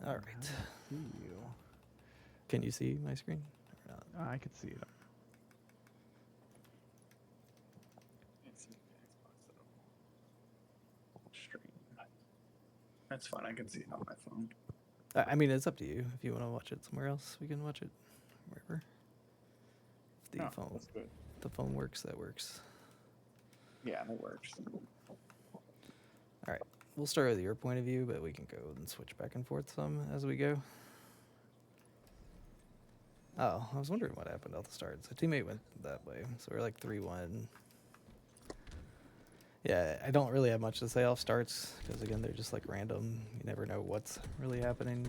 All right. See you. Can you see my screen? Or not? I could see it. Can't see the Xbox though. Stream. That's fine. I can see it on my phone. I mean, it's up to you. If you want to watch it somewhere else, we can watch it wherever. If No, that's good. the phone works, that works. Yeah, that works. All right. We'll start with your point of view, but we can go and switch back and forth some as we go. Oh, I was wondering what happened at the start. So teammate went that way. So we're like 3-1. Yeah, I don't really have much to say off starts because again, they're just like random. You never know what's really happening.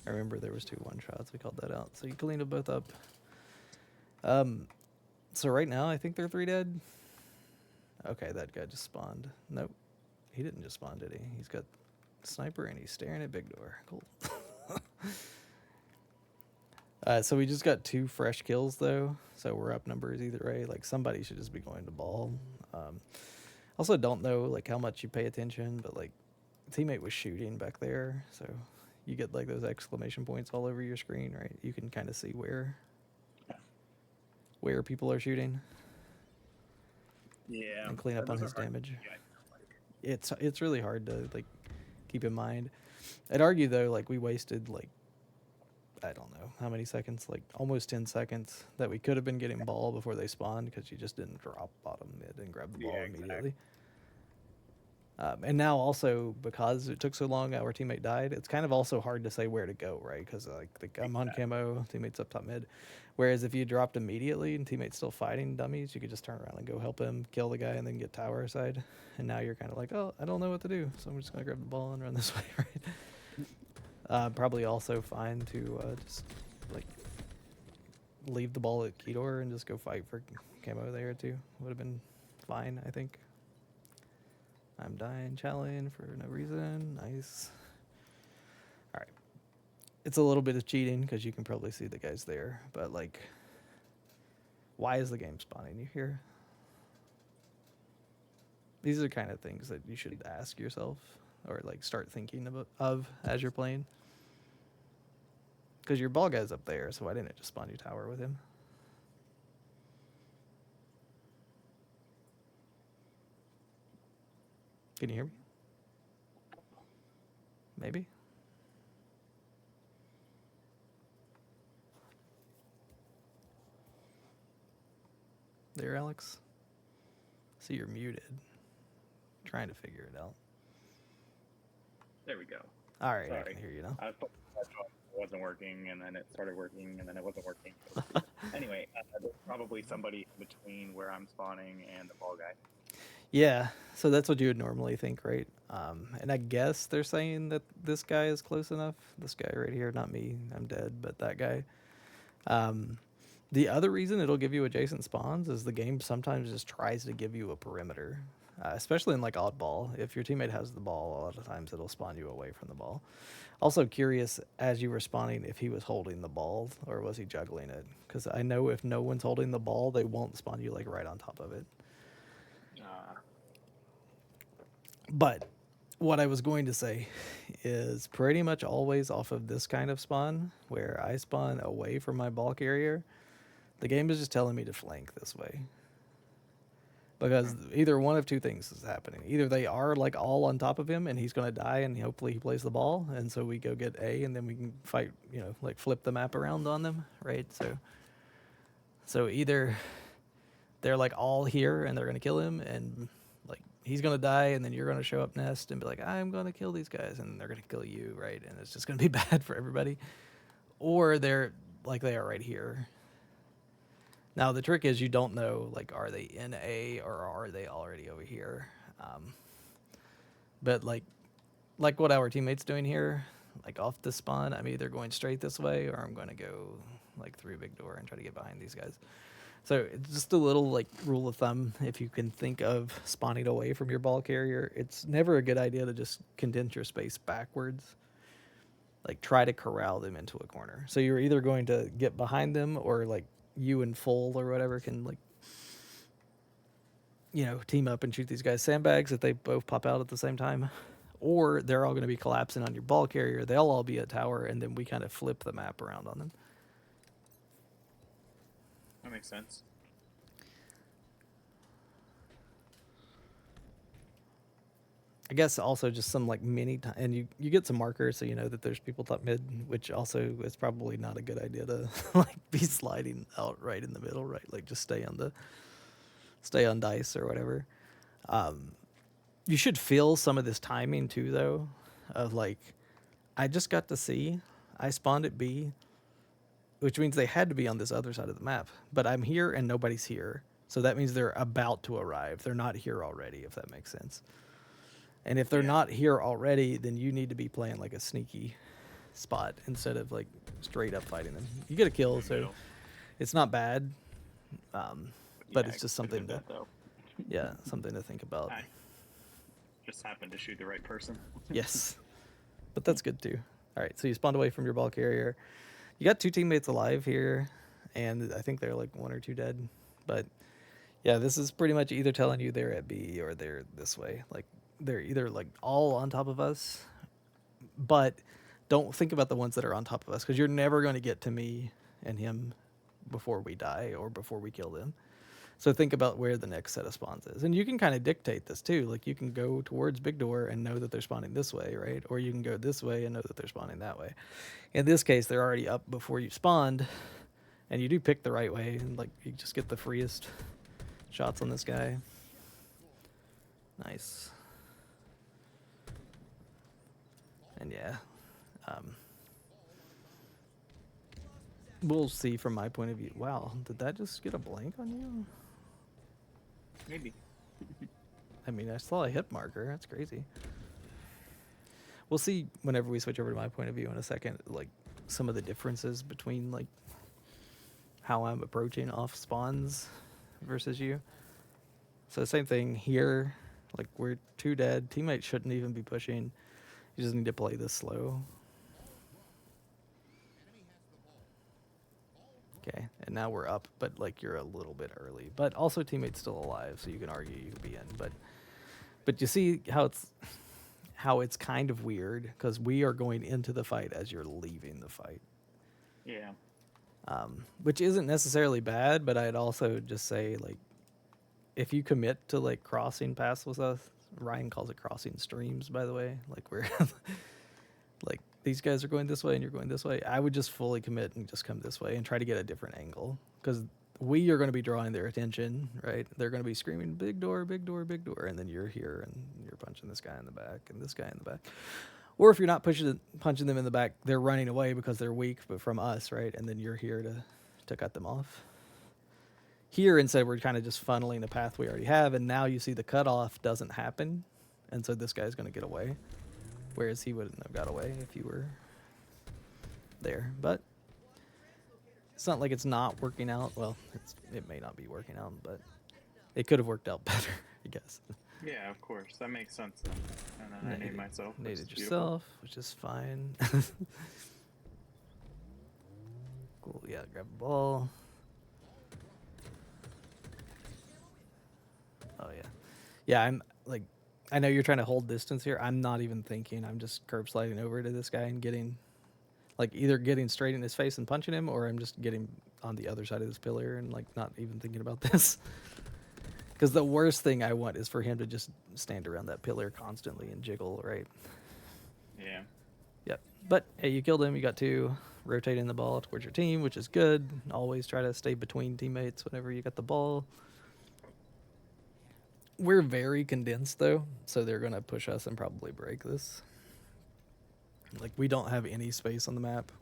I remember there was 2 1-shots. We called that out. So you cleaned them both up. So right now I think they're 3 dead. Okay, that guy just spawned. Nope, he didn't just spawn, did he? He's got sniper and he's staring at big door. Cool. So we just got 2 fresh kills though, so we're up numbers either way. Like somebody should just be going to ball. Also don't know like how much you pay attention, but like teammate was shooting back there, so you get like those exclamation points all over your screen, right? You can kind of see where people are shooting. Yeah. And clean up on his damage. It's really hard to like keep in mind. I'd argue though, like we wasted like I don't know how many seconds, like almost 10 seconds that we could have been getting ball before they spawned because you just didn't drop bottom mid and grab the ball immediately. And now also because it took so long, our teammate died. It's kind of also hard to say where to go, right? Because like I'm on camo, teammate's up top mid. Whereas if you dropped immediately and teammate's still fighting dummies, you could just turn around and go help him, kill the guy, and then get tower side. And now you're kind of like, oh, I don't know what to do, so I'm just gonna grab the ball and run this way, right? Probably also fine to just like leave the ball at Kedor and just go fight for camo there too. Would have been fine, I think. I'm dying challenge for no reason. Nice. All right. It's a little bit of cheating because you can probably see the guys there, but like, why is the game spawning you here? These are kind of things that you should ask yourself or like start thinking of as you're playing. Because your ball guy's up there, so why didn't it just spawn you tower with him? Can you hear me? Maybe? There, Alex? See, you're muted. Trying to figure it out. There we go. All right, Sorry. I can hear you now. I thought it wasn't working, and then it started working, and then it wasn't working. Anyway, there's probably somebody in between where I'm spawning and the ball guy. Yeah, so that's what you would normally think, right? And I guess they're saying that this guy is close enough. This guy right here, not me, I'm dead, but that guy. The other reason it'll give you adjacent spawns is the game sometimes just tries to give you a perimeter, especially in like Oddball. If your teammate has the ball, a lot of times it'll spawn you away from the ball. Also curious, as you were spawning, if he was holding the ball or was he juggling it? Because I know if no one's holding the ball, they won't spawn you like right on top of it. But what I was going to say is pretty much always off of this kind of spawn, where I spawn away from my ball carrier, the game is just telling me to flank this way. Because either one of 2 things is happening. Either they are like all on top of him and he's going to die and hopefully he plays the ball, and so we go get A and then we can fight, you know, like flip the map around on them, right? So either they're like all here and they're going to kill him and he's going to die, and then you're going to show up nest and be like, I'm going to kill these guys, and they're going to kill you, right? And it's just going to be bad for everybody. Or they're like they are right here. Now, the trick is you don't know, like, are they in A or are they already over here? But like what our teammate's doing here, like off the spawn, I'm either going straight this way or I'm going to go like through a big door and try to get behind these guys. So it's just a little like rule of thumb. If you can think of spawning away from your ball carrier, it's never a good idea to just condense your space backwards. Like try to corral them into a corner. So you're either going to get behind them or like you and full or whatever can like, you know, team up and shoot these guys sandbags if they both pop out at the same time. or they're all going to be collapsing on your ball carrier. They'll all be a tower, and then we kind of flip the map around on them. That makes sense. I guess also just some like mini time, and you get some markers so you know that there's people top mid, which also is probably not a good idea to like be sliding out right in the middle, right? Like just stay on dice or whatever. You should feel some of this timing too, though, of like I just got to C, I spawned at B, which means they had to be on this other side of the map, but I'm here and nobody's here, so that means they're about to arrive. They're not here already, if that makes sense. And if they're not here already, then you need to be playing like a sneaky spot instead of like straight up fighting them. You get a kill, so it's not bad, but it's just something to something to think about. I just happened to shoot the right person. Yes, but that's good too. All right, so you spawned away from your ball carrier. You got 2 teammates alive here, and I think they're like 1 or 2 dead. But yeah, this is pretty much either telling you they're at B or they're this way. Like they're either like all on top of us, but don't think about the ones that are on top of us, because you're never going to get to me and him before we die or before we kill them. So think about where the next set of spawns is. And you can kind of dictate this too. Like you can go towards big door and know that they're spawning this way, right? Or you can go this way and know that they're spawning that way. In this case, they're already up before you spawned, and you do pick the right way, and like you just get the freest shots on this guy. Nice. And yeah, we'll see from my point of view. Wow, did that just get a blank on you? Maybe. I mean, I saw a hit marker. That's crazy. We'll see whenever we switch over to my point of view in a second, like some of the differences between like how I'm approaching off spawns versus you. So same thing here. Like we're 2 dead. Teammates shouldn't even be pushing. You just need to play this slow. Okay, and now we're up, but like you're a little bit early. But also teammates still alive, so you can argue you could be in. But you see how it's kind of weird, because we are going into the fight as you're leaving the fight. Yeah. Which isn't necessarily bad, but I'd also just say like if you commit to like crossing paths with us, Ryan calls it crossing streams, by the way. Like we're like these guys are going this way and you're going this way. I would just fully commit and just come this way and try to get a different angle, because we are going to be drawing their attention, right? They're going to be screaming, big door, big door, big door. And then you're here and you're punching this guy in the back and this guy in the back. Or if you're not punching them in the back, they're running away because they're weak, but from us, right? And then you're here to cut them off. Here, instead, we're kind of just funneling the path we already have, and now you see the cutoff doesn't happen, and so this guy's going to get away, whereas he wouldn't have got away if you were there. But it's not like it's not working out. Well, it may not be working out, but it could have worked out better, I guess. Yeah, of course. That makes sense. And then I named myself. Nated yourself, which is fine. Cool, yeah, grab a ball. Oh, yeah. Yeah, I'm, like, I know you're trying to hold distance here. I'm not even thinking. I'm just curb sliding over to this guy and getting, like, either getting straight in his face and punching him, or I'm just getting on the other side of this pillar and, like, not even thinking about this. Because the worst thing I want is for him to just stand around that pillar constantly and jiggle, right? Yeah. Yep. But, hey, you killed him. You got 2. Rotating the ball towards your team, which is good. Always try to stay between teammates whenever you got the ball. We're very condensed, though, so they're going to push us and probably break this. Like, we don't have any space on the map.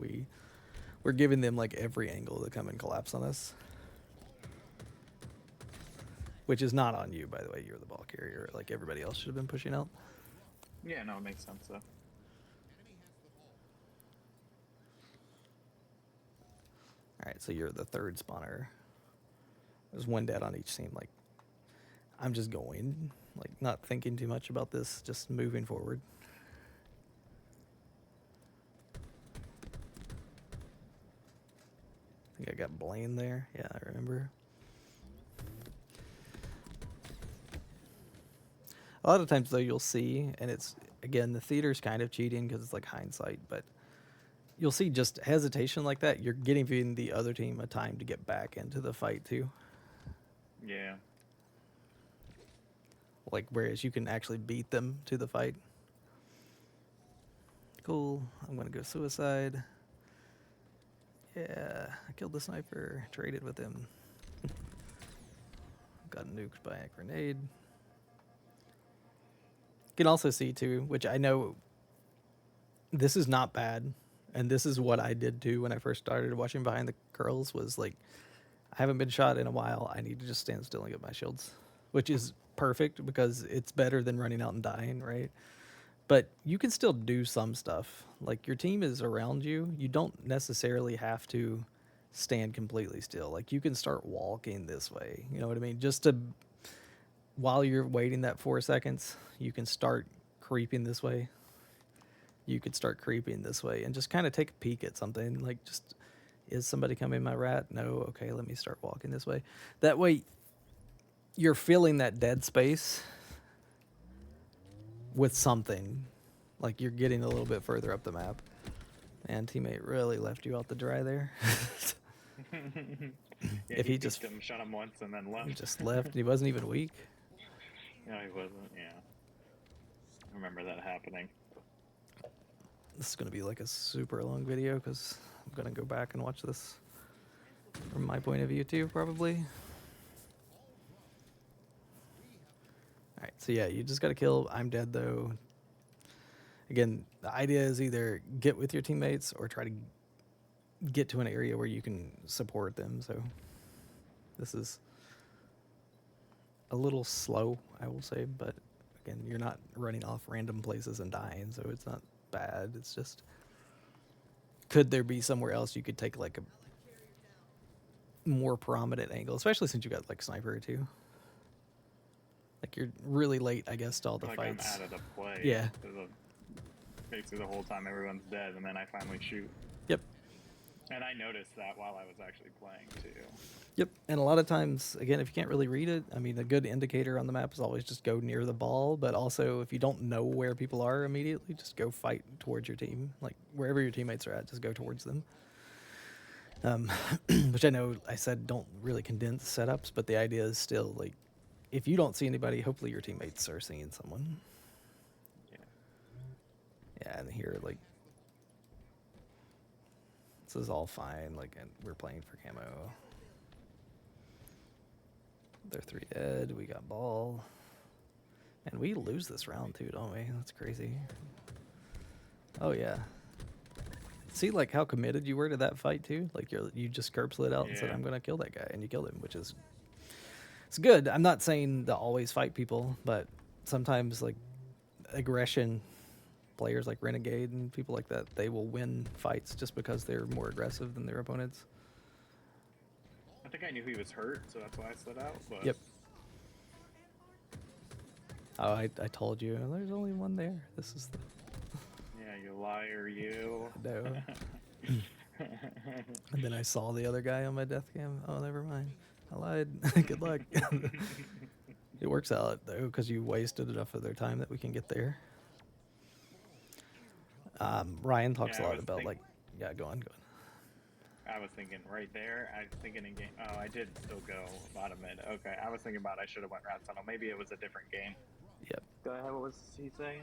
We're giving them, like, every angle to come and collapse on us. Which is not on you, by the way. You're the ball carrier. Like, everybody else should have been pushing out. Yeah, no, it makes sense, though. Alright, so you're the 3rd spawner. There's 1 dead on each team. Like, I'm just going. Like, not thinking too much about this. Just moving forward. I think I got Blaine there. Yeah, I remember. A lot of times, though, you'll see, and it's again, the theater's kind of cheating because it's like hindsight, but you'll see just hesitation like that. You're giving the other team a time to get back into the fight too. Yeah. Like, whereas you can actually beat them to the fight. Cool. I'm going to go suicide. Yeah, I killed the sniper, traded with him. Got nuked by a grenade. You can also see too, which I know this is not bad, and this is what I did too when I first started watching Behind the Curls, was like, I haven't been shot in a while. I need to just stand still and get my shields, which is perfect because it's better than running out and dying, right? But you can still do some stuff. Like, your team is around you. You don't necessarily have to stand completely still. Like, you can start walking this way. You know what I mean? Just to, while you're waiting that 4 seconds, you can start creeping this way. You could start creeping this way and just kind of take a peek at something. Like, just, is somebody coming my rat? No. Okay, let me start walking this way. That way, you're filling that dead space with something. Like, you're getting a little bit further up the map. And teammate really left you out to dry there. Yeah, If he just him, shot him once and then left. he just left, he wasn't even weak. No, he wasn't. Yeah, I remember that happening. This is gonna be like a super long video because I'm gonna go back and watch this from my point of view too, probably. All right, so yeah, you just gotta kill. I'm dead though. Again, the idea is either get with your teammates or try to get to an area where you can support them. So this is a little slow, I will say, but again, you're not running off random places and dying, so it's not bad. It's just, could there be somewhere else you could take like a more prominent angle, especially since you got like sniper too. Like, you're really late, I guess, to all the like fights. I'm out of the play. Yeah. Basically the whole time everyone's dead, and then I finally shoot. Yep. And I noticed that while I was actually playing too. Yep. And a lot of times, again, if you can't really read it, I mean, a good indicator on the map is always just go near the ball. But also, if you don't know where people are immediately, just go fight towards your team. Like, wherever your teammates are at, just go towards them. Which I know I said don't really condense setups, but the idea is still, like, if you don't see anybody, hopefully your teammates are seeing someone. Yeah, and here, like, this is all fine. Like, and we're playing for camo. They're 3 dead. We got ball. And we lose this round too, don't we? That's crazy. Oh, yeah. See, like, how committed you were to that fight too? Like, you just curb slid out and said, I'm going to kill that guy. And you killed him, which is, it's good. I'm not saying to always fight people, but sometimes, like, aggression, players like Renegade and people like that, they will win fights just because they're more aggressive than their opponents. I think I knew he was hurt, so that's why I slid out. But... Yep. Oh, I told you. There's only one there. This is the... Yeah, you liar, you. No. And then I saw the other guy on my death cam. Oh, never mind. I lied. Good luck. It works out, though, because you wasted enough of their time that we can get there. Ryan talks a lot about, like... Yeah, go on. I was thinking right there. I was thinking in game. Oh, I did still go bottom mid. Okay, I was thinking about I should have went rat tunnel. Maybe it was a different game. Yep. Go ahead. What was he saying?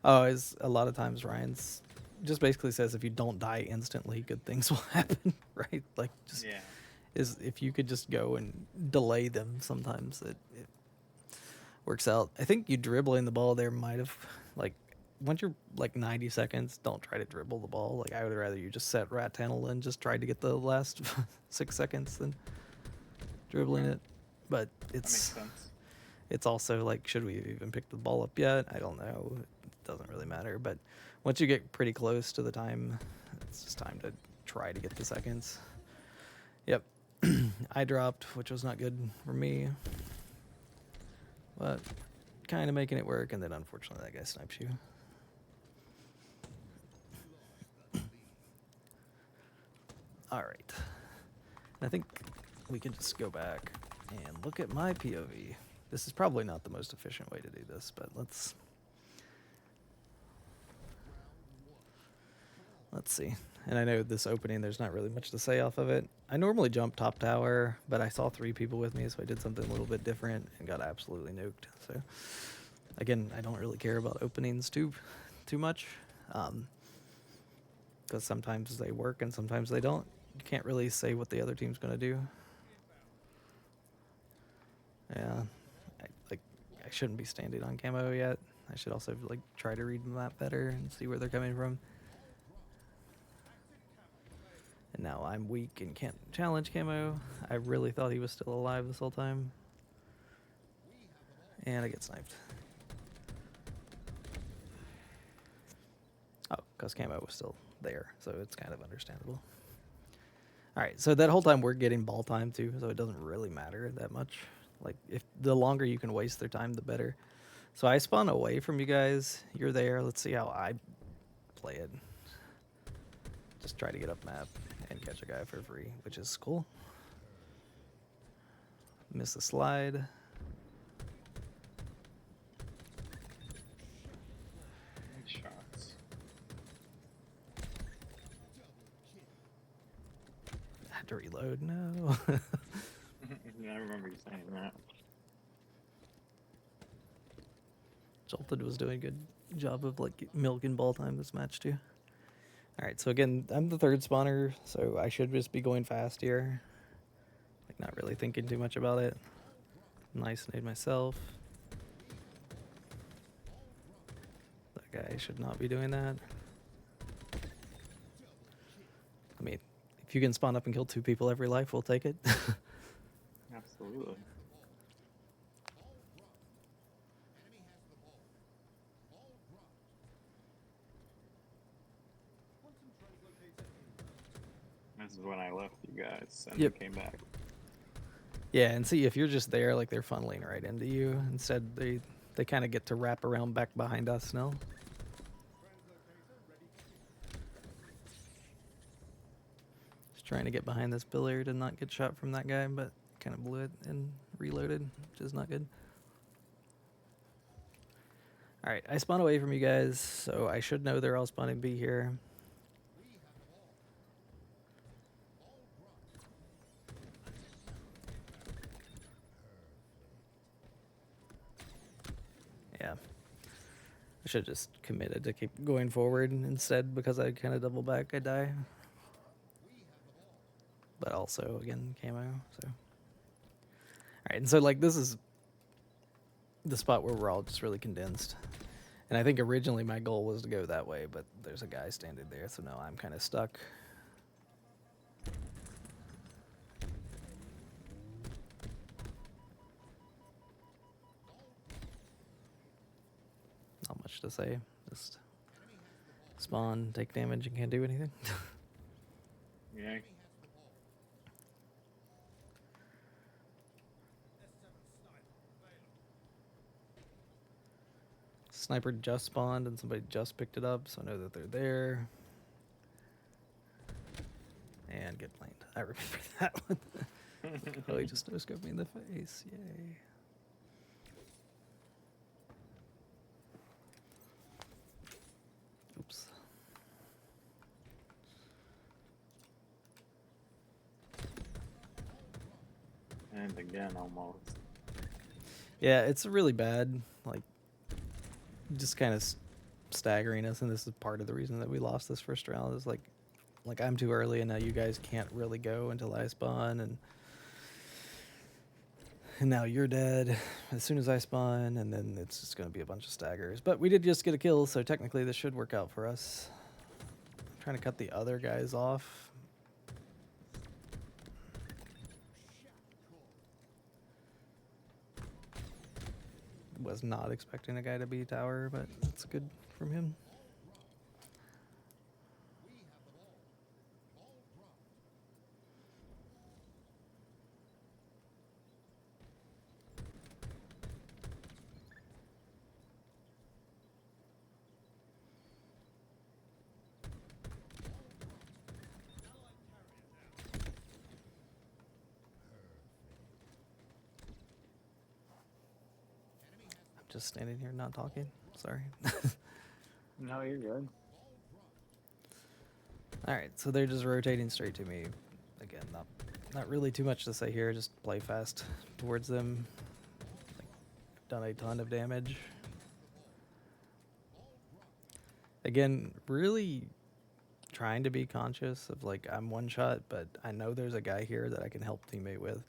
Oh, is a lot of times Ryan's just basically says if you don't die instantly, good things will happen, right? Like, just is if you could just go and delay them, sometimes it works out. I think you dribbling the ball there might have, like, once you're like 90 seconds, don't try to dribble the ball. Like, I would rather you just set rat tunnel and just try to get the last 6 seconds than dribbling it. But it's, that makes sense. It's also like, should we have even picked the ball up yet? I don't know. It doesn't really matter. But once you get pretty close to the time, it's just time to try to get the seconds. Yep. I dropped, which was not good for me. But kind of making it work, and then unfortunately that guy snipes you. All right. I think we can just go back and look at my POV. This is probably not the most efficient way to do this, but let's Let's see. And I know this opening, there's not really much to say off of it. I normally jump top tower, but I saw 3 people with me, so I did something a little bit different and got absolutely nuked. So, again, I don't really care about openings too much, because sometimes they work and sometimes they don't. You can't really say what the other team's going to do. Yeah, I shouldn't be standing on camo yet. I should also like try to read the map better and see where they're coming from. And now I'm weak and can't challenge camo. I really thought he was still alive this whole time. And I get sniped. Oh, because camo was still there, so it's kind of understandable. Alright, so that whole time we're getting ball time too, so it doesn't really matter that much. Like, if the longer you can waste their time, the better. So I spawn away from you guys. You're there. Let's see how I play it. Just try to get up map and catch a guy for free, which is cool. Miss the slide. Nice shots. I had to reload. No. Yeah, I remember you saying that. Jolted was doing a good job of like milking ball time this match too. Alright, so again, I'm the 3rd spawner, so I should just be going fast here. Like, not really thinking too much about it. Nice nade myself. That guy should not be doing that. I mean, if you can spawn up and kill 2 people every life, we'll take it. Absolutely. This is when I left you guys and Yep. then came back. Yeah, and see, if you're just there, like, they're funneling right into you. Instead, they kind of get to wrap around back behind us now. Just trying to get behind this pillar to not get shot from that guy, but kind of blew it and reloaded, which is not good. Alright, I spawned away from you guys, so I should know they're all spawning B here. Yeah. I should have just committed to keep going forward instead, because I kind of double back, I die. But also, again, camo, so. Alright, and so, like, this is the spot where we're all just really condensed. And I think originally my goal was to go that way, but there's a guy standing there, so now I'm kind of stuck. Not much to say. Just spawn, take damage, and can't do anything. Yeah. Sniper just spawned and somebody just picked it up, so I know that they're there. And get blamed. I remember that one. Oh, he just no-scoped me in the face. Yay. Oops. And again, almost. Yeah, it's really bad. Like, just kind of staggering us, and this is part of the reason that we lost this first round. Is like I'm too early, and now you guys can't really go until I spawn, and now you're dead as soon as I spawn, and then it's just going to be a bunch of staggers. But we did just get a kill, so technically this should work out for us. I'm trying to cut the other guys off. Was not expecting a guy to be tower, but it's good from him. Just standing here not talking. Sorry. No, you're good. All right, so they're just rotating straight to me. Again, not really too much to say here. Just play fast towards them. Like, done a ton of damage. Again, really trying to be conscious of like I'm one shot, but I know there's a guy here that I can help teammate with.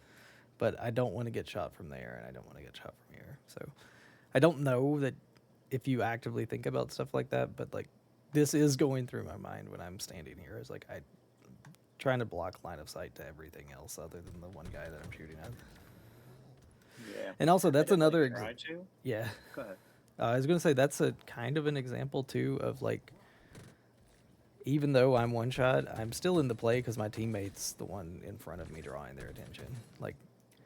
But I don't want to get shot from there, and I don't want to get shot from here. So I don't know that if you actively think about stuff like that, but like this is going through my mind when I'm standing here. Is like I'm trying to block line of sight to everything else other than the one guy that I'm shooting at. Yeah. And also, that's another. Try to. Yeah. Go ahead. I was gonna say that's a kind of an example too of like, even though I'm one shot, I'm still in the play because my teammate's the one in front of me drawing their attention.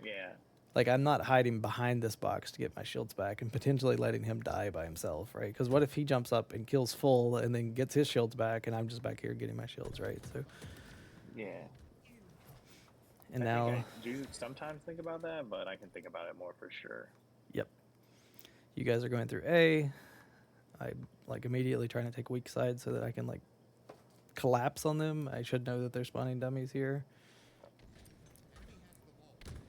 Yeah. Like I'm not hiding behind this box to get my shields back and potentially letting him die by himself, right? Because what if he jumps up and kills full and then gets his shields back, and I'm just back here getting my shields, right? So Yeah. and I now, think I do sometimes think about that, but I can think about it more for sure. yep, you guys are going through A. I like immediately trying to take weak side so that I can like collapse on them. I should know that they're spawning dummies here.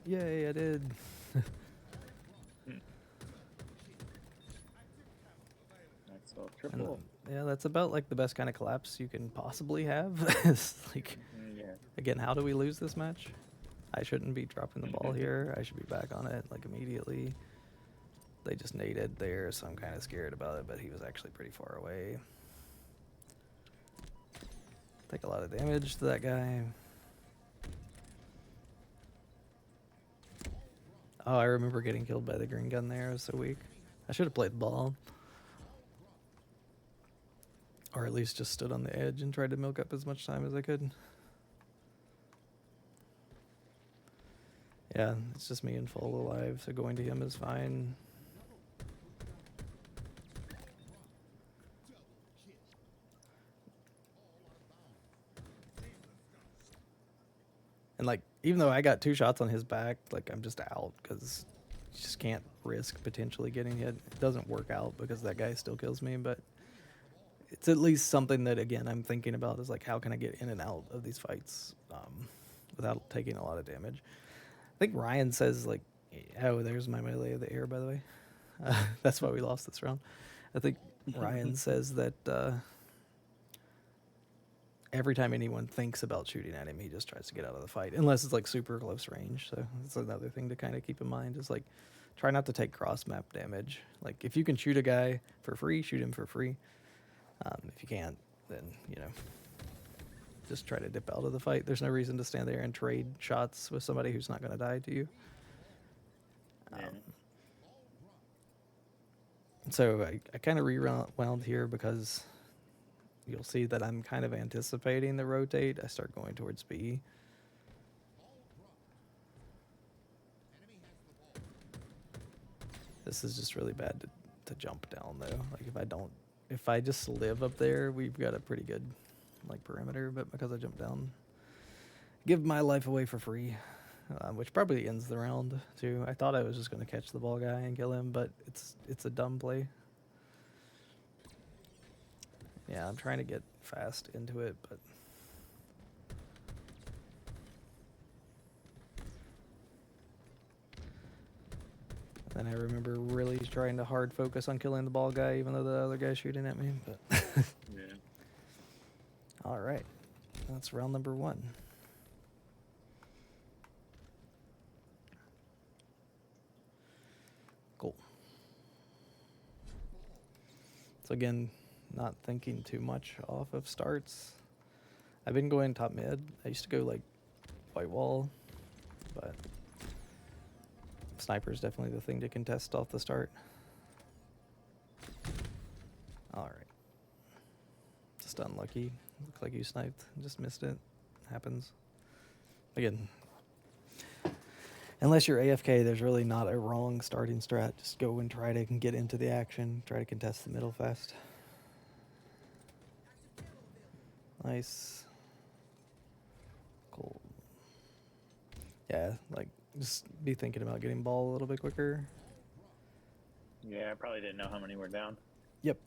Yay, I did. Nice little triple. Yeah, that's about like the best kind of collapse you can possibly have. It's like, Yeah. again, how do we lose this match? I shouldn't be dropping the ball here. I should be back on it like immediately. They just naded there, so I'm kind of scared about it, but he was actually pretty far away. Take a lot of damage to that guy. Oh, I remember getting killed by the green gun there. It was so weak. I should have played the ball. Or at least just stood on the edge and tried to milk up as much time as I could. Yeah, it's just me and full alive, so going to him is fine. And like, even though I got 2 shots on his back, like I'm just out because you just can't risk potentially getting hit. It doesn't work out because that guy still kills me, but it's at least something that, again, I'm thinking about is like, how can I get in and out of these fights without taking a lot of damage? I think Ryan says like, oh, there's my melee of the air, by the way. That's why we lost this round. I think Ryan says that every time anyone thinks about shooting at him, he just tries to get out of the fight, unless it's like super close range. So that's another thing to kind of keep in mind is like, try not to take cross map damage. Like if you can shoot a guy for free, shoot him for free. If you can't, then, you know, just try to dip out of the fight. There's no reason to stand there and trade shots with somebody who's not going to die to you. So I kind of rewound here because you'll see that I'm kind of anticipating the rotate. I start going towards B. This is just really bad to jump down though. Like if I just live up there, we've got a pretty good like perimeter, but because I jumped down, give my life away for free, which probably ends the round too. I thought I was just going to catch the ball guy and kill him, but it's a dumb play. Yeah, I'm trying to get fast into it, but then I remember really trying to hard focus on killing the ball guy, even though the other guy's shooting at me. But Yeah. All right, that's round number 1. Cool. So again, not thinking too much off of starts. I've been going top mid. I used to go like white wall, but sniper is definitely the thing to contest off the start. All right. Just unlucky. Looked like you sniped. Just missed it. Happens. Again, unless you're AFK, there's really not a wrong starting strat. Just go and try to get into the action. Try to contest the middle fast. Nice. Cool. Yeah, like, just be thinking about getting ball a little bit quicker. Yeah, I probably didn't know how many were down. Yep.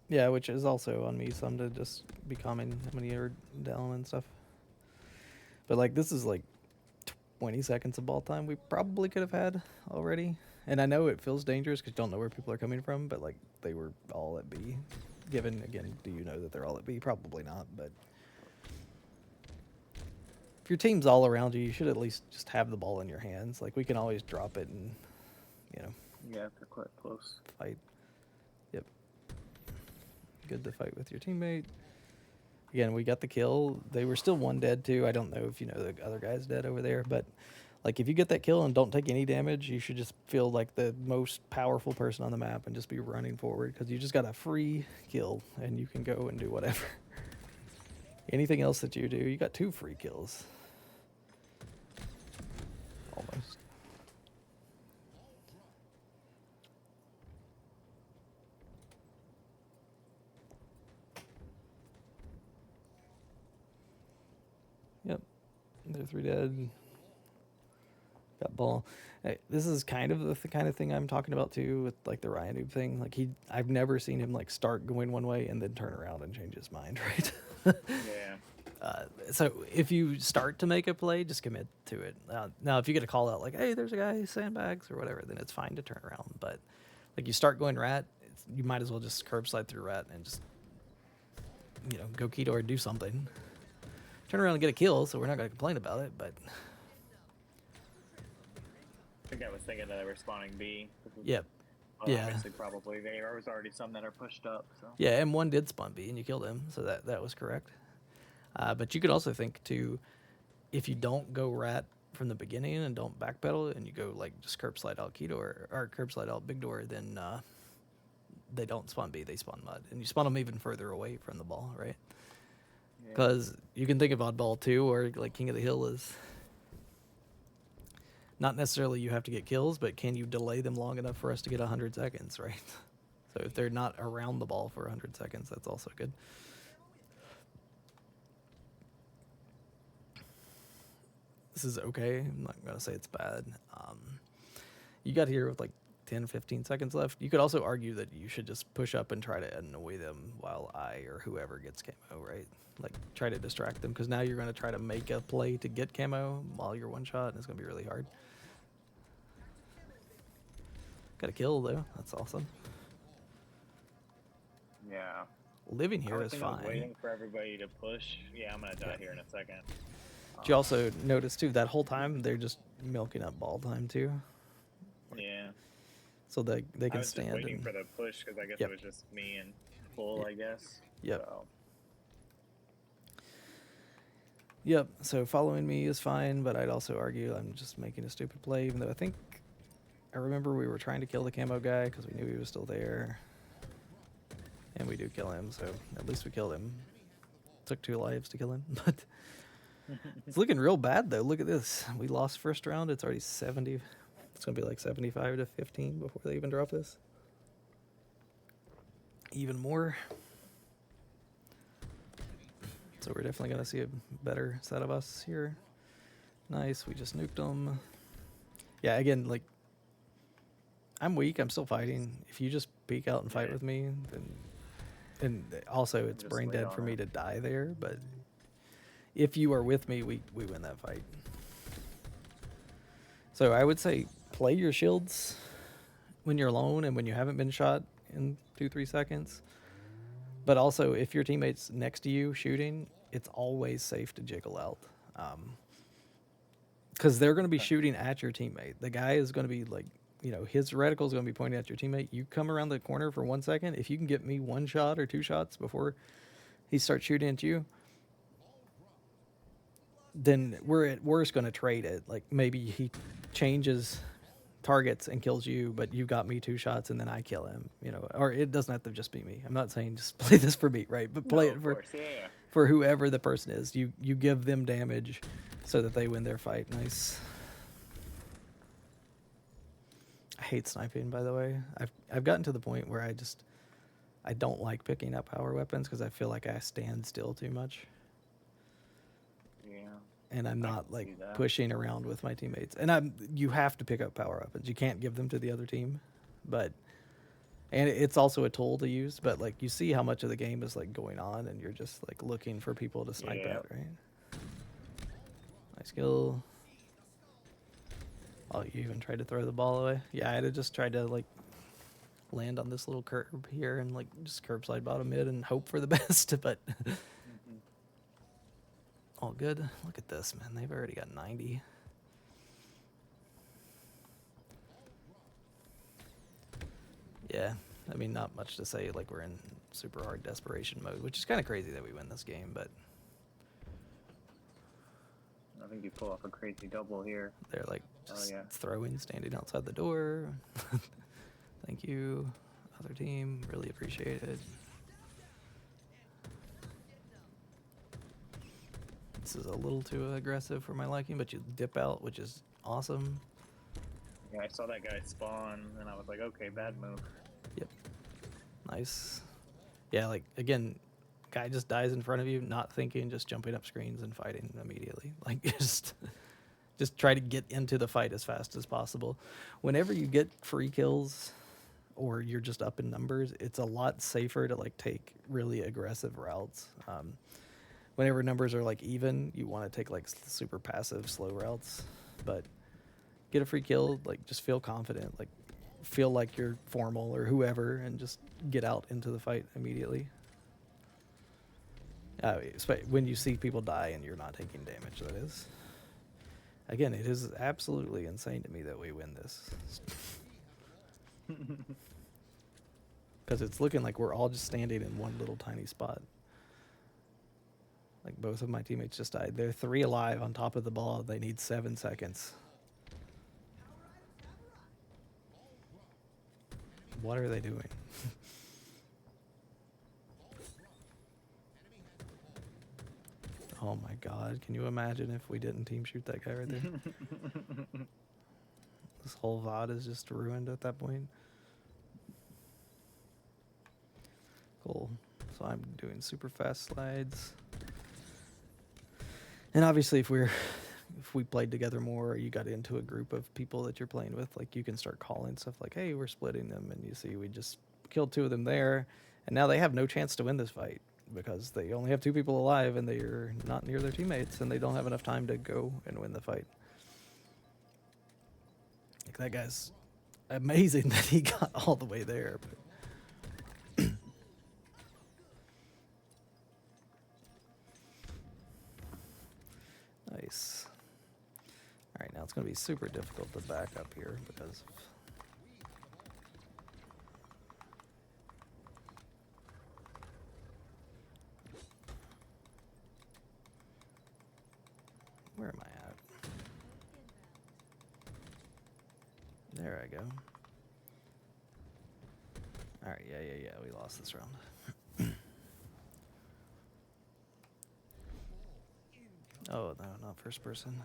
Yeah, which is also on me some to just be calming when you're down and stuff. But like this is like 20 seconds of ball time we probably could have had already. And I know it feels dangerous because you don't know where people are coming from, but like they were all at B. Given, again, do you know that they're all at B? Probably not, but if your team's all around you, you should at least just have the ball in your hands. Like we can always drop it and, you know, Yeah, if they're quite close. fight. Yep. Good to fight with your teammate. Again, we got the kill. They were still one dead too. I don't know if you know the other guy's dead over there, but like if you get that kill and don't take any damage, you should just feel like the most powerful person on the map and just be running forward because you just got a free kill and you can go and do whatever. Anything else that you do, you got 2 free kills. Almost. Yep. They're 3 dead. Got ball. Hey, this is kind of the kind of thing I'm talking about too with like the Ryan noob thing. Like I've never seen him like start going one way and then turn around and change his mind, right? Yeah. So if you start to make a play, just commit to it. Now, if you get a call out like, "Hey, there's a guy sandbags" or whatever, then it's fine to turn around. But like you start going rat, you might as well just curb slide through rat and just go keto or do something. Turn around and get a kill, so we're not going to complain about it. But I think I was thinking that they were spawning B. yep. Well, Yeah. obviously, probably. There was already some that are pushed up. So. Yeah, and one did spawn B, and you killed him, so that was correct. But you could also think too, if you don't go rat from the beginning and don't backpedal, and you go like just curb slide out key door or curb slide out big door, then they don't spawn B, they spawn mud, and you spawn them even further away from the ball, right? Because you can think of Oddball too, or like King of the Hill is not necessarily you have to get kills, but can you delay them long enough for us to get 100 seconds, right? So if they're not around the ball for 100 seconds, that's also good. This is okay. I'm not going to say it's bad. You got here with like 10, 15 seconds left. You could also argue that you should just push up and try to annoy them while I or whoever gets camo, right? Like try to distract them because now you're going to try to make a play to get camo while you're one shot, and it's going to be really hard. Got a kill though. That's awesome. Yeah. Living here is fine. Waiting for everybody to push. Yeah, I'm gonna die here in a second. Did you also notice too that whole time they're just milking up ball time too? Yeah. So they can stand. I was just waiting for the push because I guess it was just me and Bull, I guess. Yep. So. Yep. So following me is fine, but I'd also argue I'm just making a stupid play, even though I remember we were trying to kill the camo guy because we knew he was still there. And we do kill him, so at least we killed him. Took 2 lives to kill him, but it's looking real bad though. Look at this. We lost first round. It's already 70. It's going to be like 75 to 15 before they even drop this. Even more. So we're definitely going to see a better set of us here. Nice. We just nuked them. Yeah, again, like, I'm weak. I'm still fighting. If you just peek out and fight with me, then... And also, it's brain dead for me to die there, but if you are with me, we win that fight. So I would say play your shields when you're alone and when you haven't been shot in 2-3 seconds. But also, if your teammate's next to you shooting, it's always safe to jiggle out. Because they're going to be shooting at your teammate. The guy is going to be like, his reticle is going to be pointing at your teammate. You come around the corner for 1 second. If you can get me 1 shot or 2 shots before he starts shooting at you, then we're at worst going to trade it. Like maybe he changes targets and kills you, but you got me 2 shots and then I kill him. Or it doesn't have to just be me. I'm not saying just play this for me, right? But play it for whoever the person is. You give them damage so that they win their fight. Nice. I hate sniping, by the way. I've gotten to the point where I don't like picking up power weapons because I feel like I stand still too much. Yeah. And I'm not like pushing around with my teammates. And you have to pick up power weapons. You can't give them to the other team, but And it's also a tool to use, but like you see how much of the game is like going on, and you're just like looking for people to snipe Yeah. at, right? Nice kill. Oh, you even tried to throw the ball away? Yeah, I'd have just tried to like land on this little curb here and like just curb slide bottom mid and hope for the best, but Mhm. all good. Look at this, man. They've already got 90. Yeah, I mean, not much to say. Like, we're in super hard desperation mode, which is kind of crazy that we win this game, but I think you pull off a crazy double here. they're like Oh just yeah. throwing, standing outside the door. Thank you, other team. Really appreciate it. This is a little too aggressive for my liking, but you dip out, which is awesome. Yeah, I saw that guy spawn, and I was like, okay, bad move. Yep. Nice. Yeah, like, again, guy just dies in front of you, not thinking, just jumping up screens and fighting immediately. Like, just try to get into the fight as fast as possible. Whenever you get free kills or you're just up in numbers, it's a lot safer to like take really aggressive routes. Whenever numbers are like even, you want to take like super passive, slow routes. But get a free kill, like just feel confident, like feel like you're formal or whoever, and just get out into the fight immediately. When you see people die and you're not taking damage, that is. Again, it is absolutely insane to me that we win this. Because it's looking like we're all just standing in one little tiny spot. Like, both of my teammates just died. They're 3 alive on top of the ball. They need 7 seconds. What are they doing? Oh my god, can you imagine if we didn't team shoot that guy right there? This whole VOD is just ruined at that point. Cool. So I'm doing super fast slides. And obviously if we played together more, or you got into a group of people that you're playing with, like you can start calling stuff like, hey, we're splitting them, and you see we just killed 2 of them there, and now they have no chance to win this fight because they only have 2 people alive and they're not near their teammates and they don't have enough time to go and win the fight. Like, that guy's amazing that he got all the way there, but nice. All right, now it's going to be super difficult to back up here because where am I at? There I go. All right, yeah, we lost this round. Oh, no, not first person.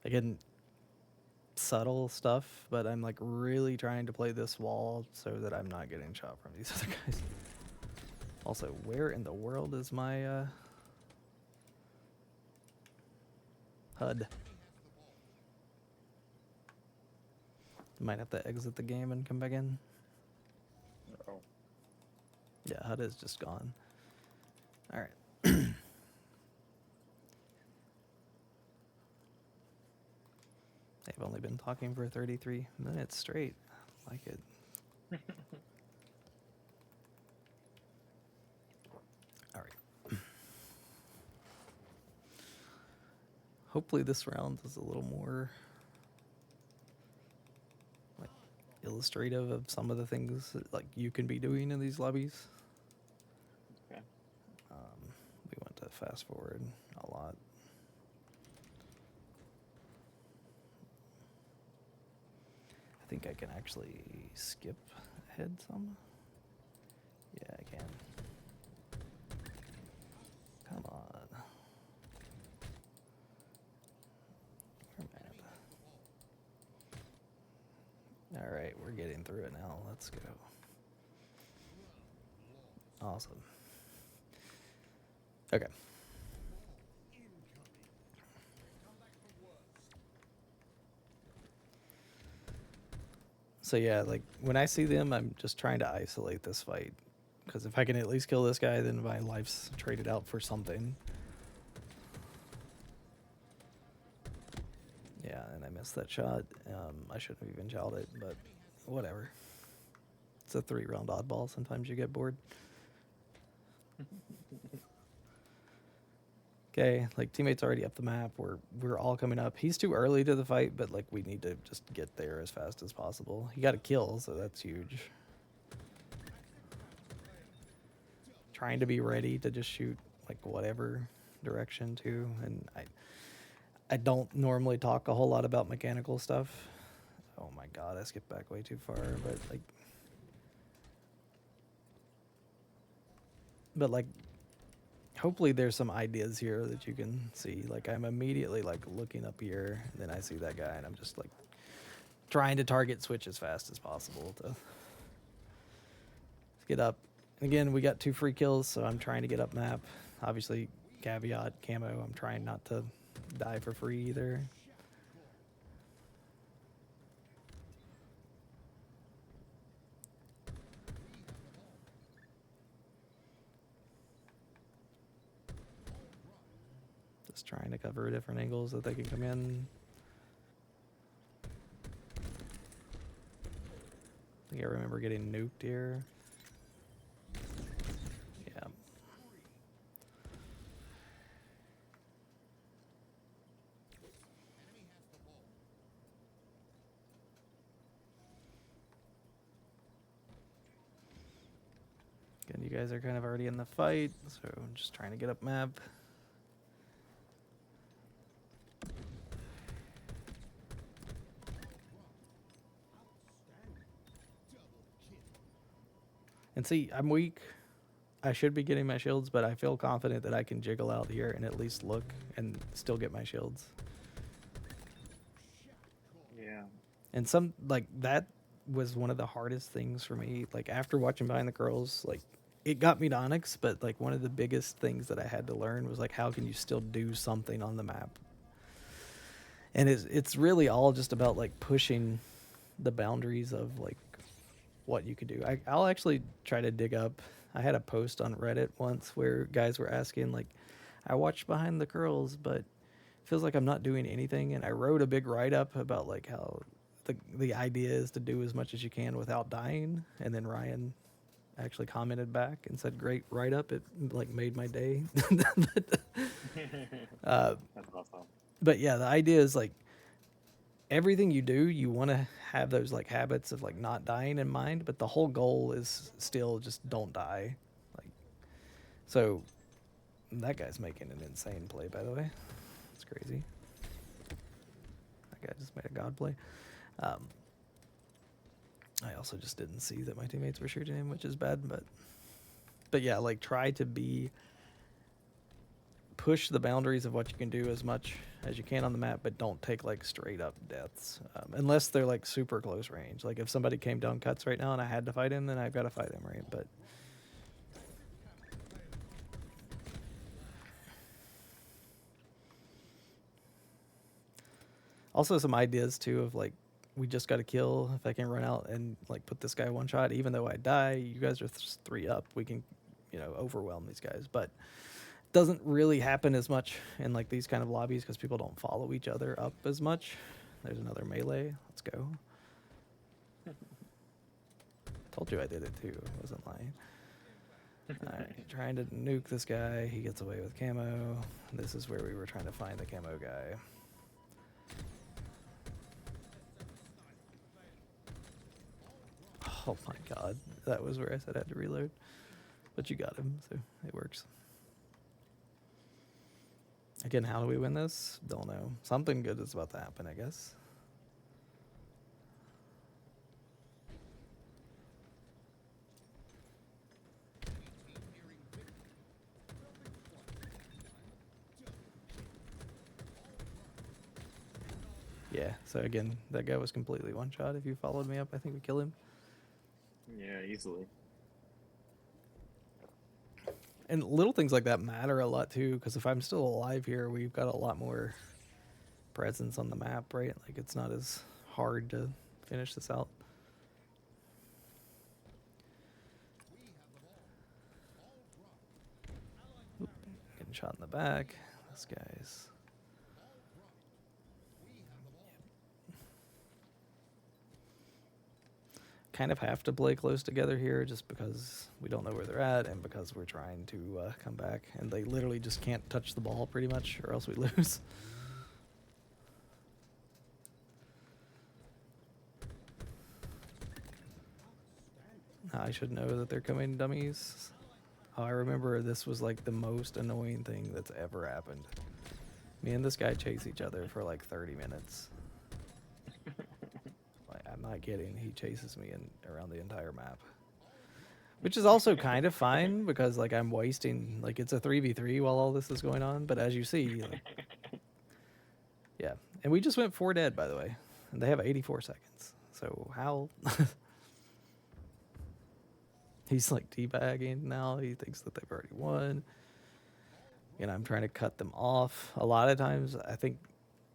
Again, subtle stuff, but I'm like really trying to play this wall so that I'm not getting shot from these other guys. Also, where in the world is my HUD? Might have to exit the game and come back in. Oh. Yeah, HUD is just gone. All right. They've only been talking for 33 minutes straight. I like it. All right. Hopefully this round is a little more like illustrative of some of the things that, like, you can be doing in these lobbies. Okay. We went to fast forward a lot. I think I can actually skip ahead some. Yeah, I can. Come on. Where am I at? All right, we're getting through it now. Let's go. Awesome. Okay. So yeah, like when I see them, I'm just trying to isolate this fight. Because if I can at least kill this guy, then my life's traded out for something. Yeah, and I missed that shot. I shouldn't have even shot it, but whatever. It's a 3-round oddball. Sometimes you get bored. Okay, like teammates already up the map. We're all coming up. He's too early to the fight, but like we need to just get there as fast as possible. He got a kill, so that's huge. Trying to be ready to just shoot like whatever direction too, and I don't normally talk a whole lot about mechanical stuff. Oh my god, I skipped back way too far, but like hopefully there's some ideas here that you can see. Like I'm immediately like looking up here, and then I see that guy, and I'm just like trying to target switch as fast as possible to get up. And again, we got 2 free kills, so I'm trying to get up map. Obviously, caveat camo. I'm trying not to die for free either. Just trying to cover different angles that they can come in. I think I remember getting nuked here. Yeah. Again, you guys are kind of already in the fight, so I'm just trying to get up map. And see, I'm weak. I should be getting my shields, but I feel confident that I can jiggle out here and at least look and still get my shields. Yeah. And some, like, that was one of the hardest things for me. Like, after watching Behind the Curls, like, it got me to Onyx, but, like, one of the biggest things that I had to learn was, like, how can you still do something on the map? And it's really all just about, like, pushing the boundaries of, like, what you could do. I'll actually try to dig up. I had a post on Reddit once where guys were asking, like, I watched Behind the Curls, but it feels like I'm not doing anything. And I wrote a big write-up about, like, how the idea is to do as much as you can without dying. And then Ryan actually commented back and said, great write-up. It, like, made my day. That's awesome. But, yeah, the idea is, like, everything you do, you want to have those like habits of like not dying in mind, but the whole goal is still just don't die. Like, so that guy's making an insane play, by the way. It's crazy. That guy just made a god play. I also just didn't see that my teammates were shooting him, which is bad, but yeah, like try to push the boundaries of what you can do as much as you can on the map, but don't take like straight up deaths unless they're like super close range. Like if somebody came down cuts right now and I had to fight him, then I've got to fight him, right? But also some ideas too of like we just got to kill. If I can run out and like put this guy one shot, even though I die, you guys are 3 up. We can, overwhelm these guys, but doesn't really happen as much in like these kind of lobbies because people don't follow each other up as much. There's another melee. Let's go. Told you I did it too. I wasn't lying. Alright, trying to nuke this guy. He gets away with camo. This is where we were trying to find the camo guy. Oh my god. That was where I said I had to reload. But you got him, so it works. Again, how do we win this? Don't know. Something good is about to happen, I guess. Yeah, so again, that guy was completely one shot. If you followed me up, I think we kill him. Yeah, easily. And little things like that matter a lot too, because if I'm still alive here, we've got a lot more presence on the map, right? Like it's not as hard to finish this out. shot in the back. This guy's... kind of have to play close together here just because we don't know where they're at and because we're trying to come back. And they literally just can't touch the ball pretty much or else we lose. I should know that they're coming, dummies. Oh, I remember this was like the most annoying thing that's ever happened. Me and this guy chase each other for like 30 minutes. Like, I'm not kidding. He chases me around the entire map. Which is also kind of fine because like I'm wasting, like it's a 3v3 while all this is going on. But as you see, like, yeah. And we just went 4 dead, by the way. And they have 84 seconds. So how... He's like teabagging now. He thinks that they've already won. And I'm trying to cut them off. A lot of times, I think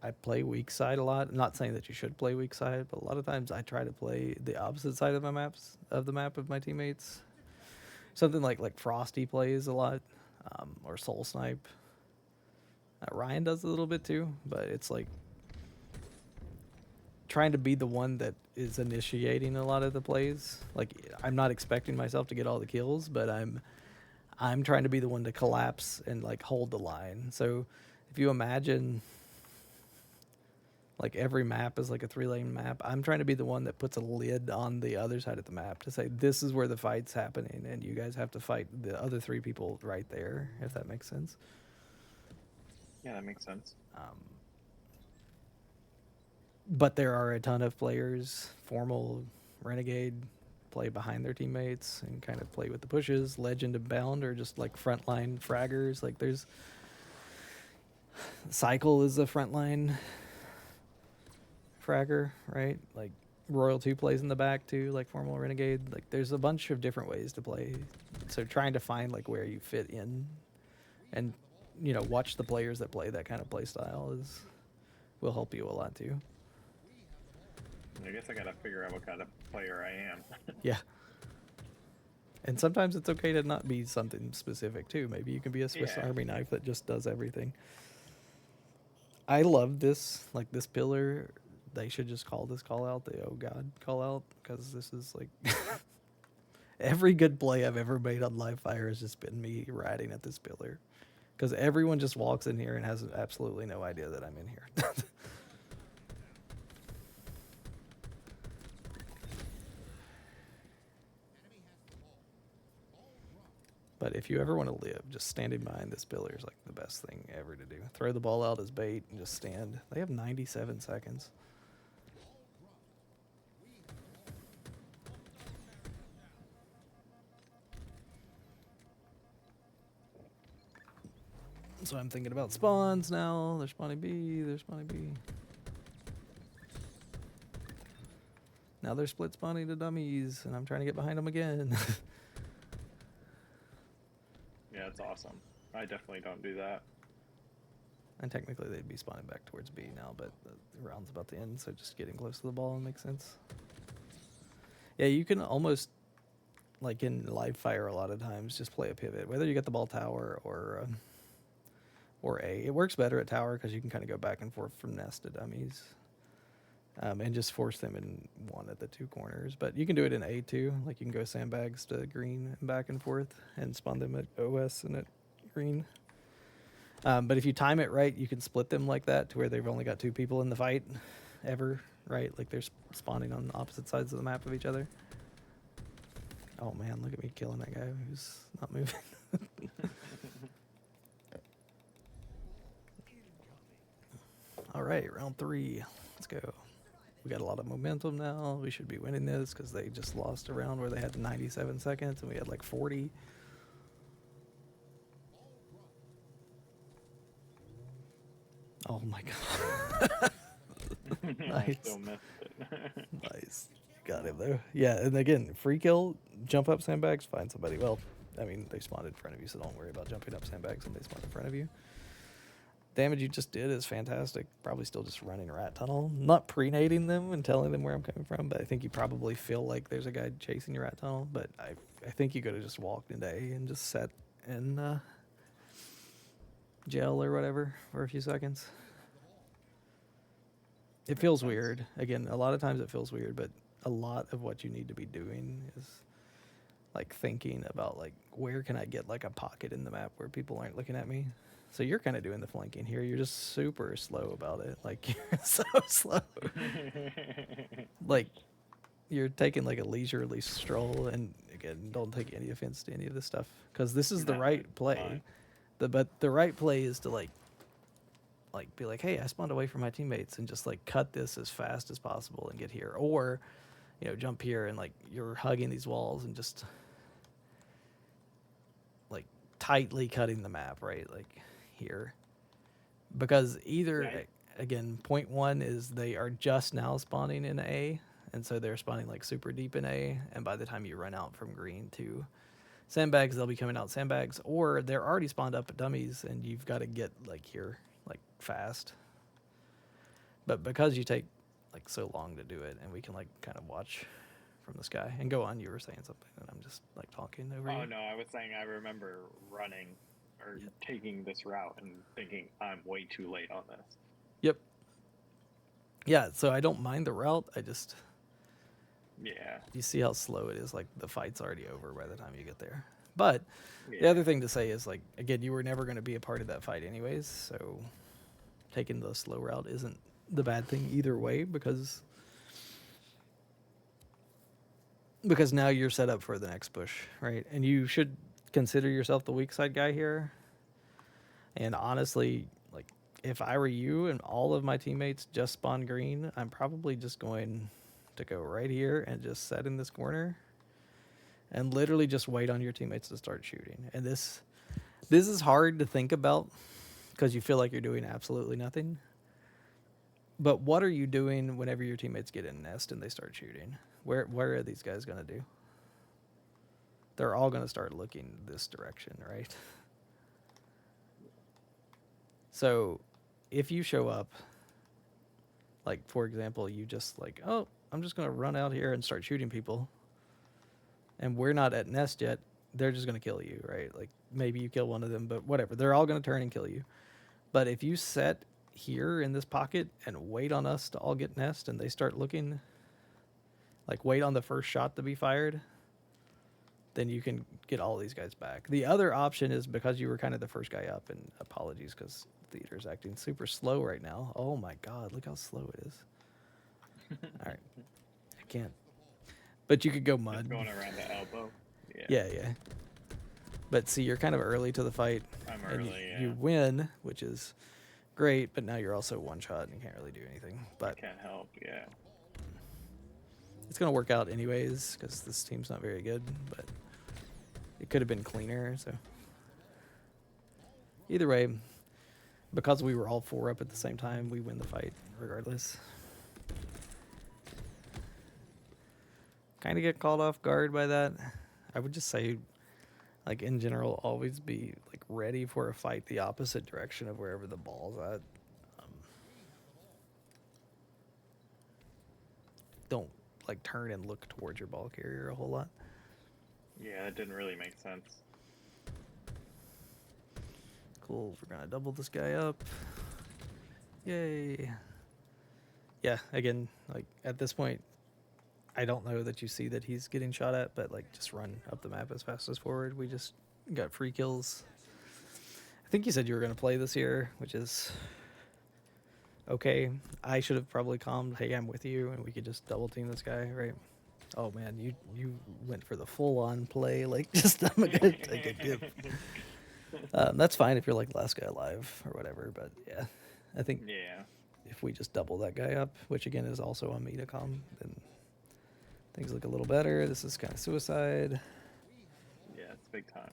I play weak side a lot. I'm not saying that you should play weak side, but a lot of times I try to play the opposite side of my maps, of the map of my teammates. Something like Frosty plays a lot, or Soul Snipe. Ryan does a little bit too, but it's like trying to be the one that is initiating a lot of the plays. Like I'm not expecting myself to get all the kills, but I'm trying to be the one to collapse and like hold the line. So if you imagine like every map is like a 3-lane map, I'm trying to be the one that puts a lid on the other side of the map to say this is where the fight's happening and you guys have to fight the other 3 people right there, if that makes sense. Yeah, that makes sense. But there are a ton of players, Formal, Renegade, play behind their teammates and kind of play with the pushes. Legend and Bound are just like frontline fraggers. Like there's... Cycle is a frontline fragger, right? Like Royal 2 plays in the back too, like Formal Renegade. Like there's a bunch of different ways to play. So trying to find like where you fit in and, you know, watch the players that play that kind of play style will help you a lot too. I guess I gotta figure out what kind of player I am. Yeah. And sometimes it's okay to not be something specific too. Maybe you can be a Swiss Army knife that just does everything. I love this, like this pillar. They should just call this call out the oh god call out, because this is like every good play I've ever made on live fire has just been me ratting at this pillar, because everyone just walks in here and has absolutely no idea that I'm in here. But if you ever want to live, just standing behind this pillar is like the best thing ever to do. Throw the ball out as bait and just stand. They have 97 seconds. So I'm thinking about spawns now. There's spawning B, there's spawning B. Now they're split spawning to dummies, and I'm trying to get behind them again. Yeah, it's awesome. I definitely don't do that. And technically they'd be spawning back towards B now, but the round's about to end, so just getting close to the ball makes sense. Yeah, you can almost, like in live fire a lot of times, just play a pivot. Whether you get the ball tower or A. It works better at tower because you can kind of go back and forth from nest to dummies. And just force them in one at the 2 corners. But you can do it in A too. Like you can go sandbags to green and back and forth and spawn them at OS and at green. But if you time it right, you can split them like that to where they've only got 2 people in the fight ever, right? Like they're spawning on opposite sides of the map of each other. Oh man, look at me killing that guy who's not moving. All right, round 3. Let's go. We got a lot of momentum now. We should be winning this because they just lost a round where they had 97 seconds and we had like 40. Oh my god. Nice. Still missed it. Nice. Got him though. Yeah, and again, free kill, jump up sandbags, find somebody. Well, I mean, they spawned in front of you, so don't worry about jumping up sandbags when they spawn in front of you. Damage you just did is fantastic. Probably still just running rat tunnel. Not pre-nading them and telling them where I'm coming from, but I think you probably feel like there's a guy chasing your rat tunnel. But I think you could have just walked into A and just set and gel or whatever for a few seconds. It feels sense. weird. Again, a lot of times it feels weird, but a lot of what you need to be doing is like thinking about like where can I get like a pocket in the map where people aren't looking at me. So you're kind of doing the flanking here. You're just super slow about it. Like you're so slow. Like you're taking like a leisurely stroll, and again, don't take any offense to any of this stuff because this is the No, right it's play. fine. But the right play is to like be like, hey, I spawned away from my teammates and just like cut this as fast as possible and get here, or jump here and like you're hugging these walls and just like tightly cutting the map, right? Like here, because either Right. again, point one is they are just now spawning in A, and so they're spawning like super deep in A, and by the time you run out from green to sandbags, they'll be coming out sandbags, or they're already spawned up at dummies, and you've got to get like here like fast. But because you take like so long to do it, and we can like kind of watch from the sky and go on, you were saying something, and I'm just like talking over you. Oh no, I was saying I remember running or taking this route and thinking I'm way too late on this. Yep. Yeah, so I don't mind the route. I just Yeah. you see how slow it is. Like the fight's already over by the time you get there. But the Yeah. other thing to say is like again, you were never going to be a part of that fight anyways. So taking the slow route isn't the bad thing either way because now you're set up for the next push, right? And you should consider yourself the weak side guy here. And honestly, like if I were you and all of my teammates just spawn green, I'm probably just going to go right here and just set in this corner and literally just wait on your teammates to start shooting. And this is hard to think about because you feel like you're doing absolutely nothing. But what are you doing whenever your teammates get in nest and they start shooting? Where are these guys going to do? They're all going to start looking this direction, right? So if you show up, like, for example, you just like, oh, I'm just going to run out here and start shooting people, and we're not at nest yet, they're just going to kill you, right? Like, maybe you kill one of them, but whatever. They're all going to turn and kill you. But if you set here in this pocket and wait on us to all get nest and they start looking, like wait on the first shot to be fired, then you can get all these guys back. The other option is because you were kind of the first guy up, and apologies because theater's acting super slow right now. Oh my God, look how slow it is. All right. I can't. But you could go mud. Just going around the elbow. Yeah. But see, you're kind of early to the fight. I'm and early, yeah. you win, which is great, but now you're also one shot and you can't really do anything. But Can't help, yeah. it's going to work out anyways because this team's not very good, but it could have been cleaner. So either way, because we were all four up at the same time, we win the fight regardless. Kind of get caught off guard by that. I would just say, like in general, always be like ready for a fight the opposite direction of wherever the ball's at. Don't like turn and look towards your ball carrier a whole lot. Yeah, it didn't really make sense. Cool. We're gonna double this guy up. Yay. Yeah. Again, like at this point, I don't know that you see that he's getting shot at, but like just run up the map as fast as forward. We just got free kills. I think you said you were going to play this year, which is okay. I should have probably calmed, hey, I'm with you, and we could just double team this guy, right? Oh man, you went for the full on play, like just I'm gonna take a dip. That's fine if you're like last guy alive or whatever, but yeah, I think Yeah. if we just double that guy up, which again is also on me to calm, then things look a little better. This is kind of suicide. Yeah, it's big time.